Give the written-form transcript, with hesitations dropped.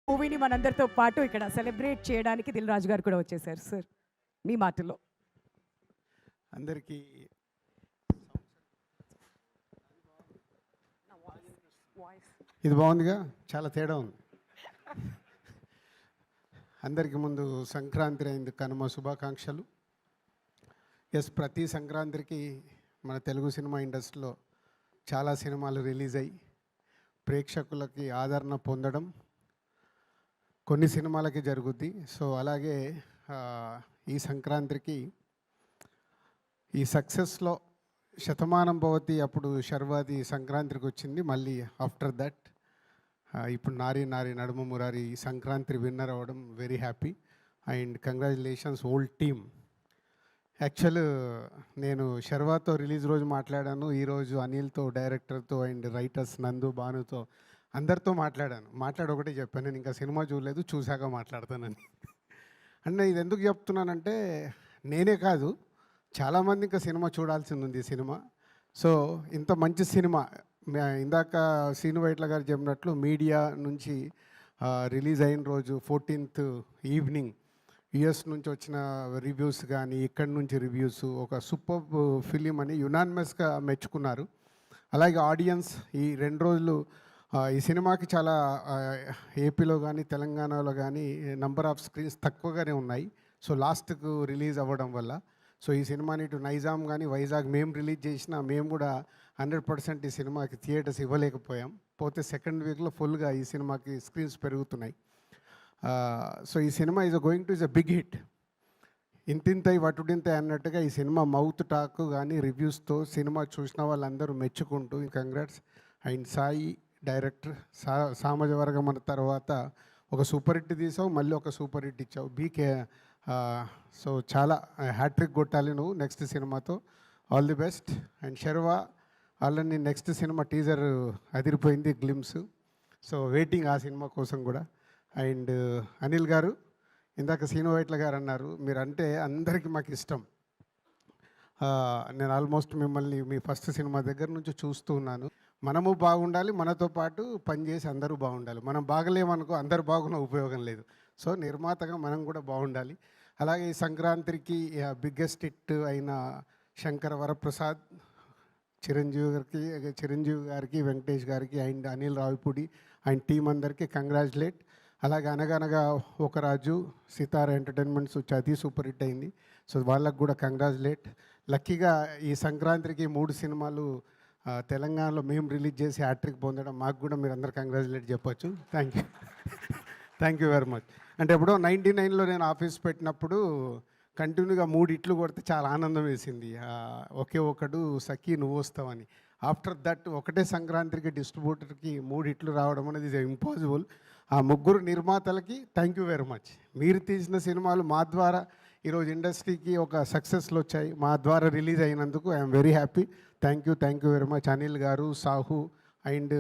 మూవీని మనందరితో పాటు ఇక్కడ సెలబ్రేట్ చేయడానికి దిల్ రాజు గారు కూడా వచ్చేసారు. సార్ మీ మాటల్లో అందరికీ ఇది బాగుందిగా, చాలా తేడా ఉంది. అందరికీ ముందు సంక్రాంతి అయింది, కనుమ శుభాకాంక్షలు. ఎస్, ప్రతి సంక్రాంతికి మన తెలుగు సినిమా ఇండస్ట్రీలో చాలా సినిమాలు రిలీజ్ అయ్యి ప్రేక్షకులకి ఆదరణ పొందడం కొన్ని సినిమాలకి జరుగుద్ది. సో అలాగే ఈ సంక్రాంతికి ఈ సక్సెస్లో శతమానం భవతి అప్పుడు శర్వాది సంక్రాంతికి వచ్చింది. మళ్ళీ ఆఫ్టర్ దట్ ఇప్పుడు నారి నారి నడుమ మురారి సంక్రాంతి విన్నర్ అవ్వడం very happy and congratulations old team. Actual నేను శర్వాతో రిలీజ్ రోజు మాట్లాడాను, ఈరోజు అనిల్తో, డైరెక్టర్తో అండ్ రైటర్స్ నందు, భానుతో అందరితో మాట్లాడి ఒకటే చెప్పాను, నేను ఇంకా సినిమా చూడలేదు, చూశాక మాట్లాడతానని. అంటే ఇది ఎందుకు చెప్తున్నానంటే నేనే కాదు, చాలామంది ఇంకా సినిమా చూడాల్సింది ఉంది ఈ సినిమా. సో ఇంత మంచి సినిమా ఇందాక శ్రీను వైట్ల గారు చెప్పినట్లు మీడియా నుంచి రిలీజ్ అయిన రోజు 14th ఈవినింగ్ యుఎస్ నుంచి వచ్చిన రివ్యూస్ కానీ ఇక్కడి నుంచి రివ్యూస్ ఒక సూపర్ ఫిలిం అని యునానిమస్గా మెచ్చుకున్నారు. అలాగే ఆడియన్స్ ఈ 2 రోజులు ఈ సినిమాకి చాలా ఏపీలో కానీ తెలంగాణలో కానీ నంబర్ ఆఫ్ స్క్రీన్స్ తక్కువగానే ఉన్నాయి. సో లాస్ట్కు రిలీజ్ అవ్వడం వల్ల సో ఈ సినిమాని ఇటు నైజాం కానీ వైజాగ్ మేము రిలీజ్ చేసినా మేము కూడా 100% ఈ సినిమాకి థియేటర్స్ ఇవ్వలేకపోయాం. పోతే సెకండ్ వీక్లో ఫుల్గా ఈ సినిమాకి స్క్రీన్స్ పెరుగుతున్నాయి. సో ఈ cinema going to is a big hit. ఇంతింతై వటుడింతై అన్నట్టుగా ఈ సినిమా మౌత్ టాక్ కానీ రివ్యూస్తో సినిమా చూసిన వాళ్ళందరూ మెచ్చుకుంటూ కంగ్రాట్స్. అండ్ సాయి డైరెక్టర్ సామాజవర్గం అన్న తర్వాత ఒక సూపర్ హిట్ తీసావు, మళ్ళీ ఒక సూపర్ హిట్ ఇచ్చావు. బీకే సో చాలా హ్యాట్రిక్ కొట్టాలి నువ్వు నెక్స్ట్ సినిమాతో. All the best. And Sharwa already next సినిమా టీజర్ అదిరిపోయింది, గ్లిమ్స్. సో వెయిటింగ్ ఆ సినిమా కోసం కూడా. అండ్ అనిల్ గారు, ఇందాక శ్రీను వైట్ల గారు అన్నారు, మీరంటే అందరికీ మాకు ఇష్టం. నేను ఆల్మోస్ట్ మిమ్మల్ని మీ ఫస్ట్ సినిమా దగ్గర నుంచి చూస్తూ ఉన్నాను. మనము బాగుండాలి, మనతో పాటు పనిచేసి అందరూ బాగుండాలి. మనం బాగలేమనుకో అందరూ బాగున్న ఉపయోగం లేదు. సో నిర్మాతగా మనం కూడా బాగుండాలి. అలాగే ఈ సంక్రాంతికి బిగ్గెస్ట్ హిట్ అయిన శంకర్ వరప్రసాద్, చిరంజీవి గారికి, వెంకటేష్ గారికి and Anil Ravipudi and team అందరికీ కంగ్రాచులేట్. అలాగే అనగనగా ఒక రాజు, సితార ఎంటర్టైన్మెంట్స్ అది సూపర్ హిట్ అయింది. సో వాళ్ళకు కూడా కంగ్రాచులేట్. లక్కీగా ఈ సంక్రాంతికి 3 సినిమాలు తెలంగాణలో మేము రిలీజ్ చేసి హ్యాట్రిక్ పొందడం మాకు కూడా మీరు అందరు కంగ్రాచులేట్ చెప్పొచ్చు. Thank you very much. అంటే ఎప్పుడో 99లో నేను ఆఫీస్ పెట్టినప్పుడు కంటిన్యూగా 3 హిట్లు కొడితే చాలా ఆనందం వేసింది. ఒకే ఒకడు సఖీ నువ్వు వస్తావని. ఆఫ్టర్ దట్ ఒకటే సంక్రాంతికి డిస్ట్రిబ్యూటర్కి 3 హిట్లు రావడం అనేది ఇస్ ఇంపాసిబుల్. ఆ 3 నిర్మాతలకి థ్యాంక్ యూ వెరీ మచ్. మీరు తీసిన సినిమాలు మా ద్వారా ఈరోజు ఇండస్ట్రీకి ఒక సక్సెస్లు వచ్చాయి, మా ద్వారా రిలీజ్ అయినందుకు I'm very happy. Thank you very much Anil గారు, సాహు అండ్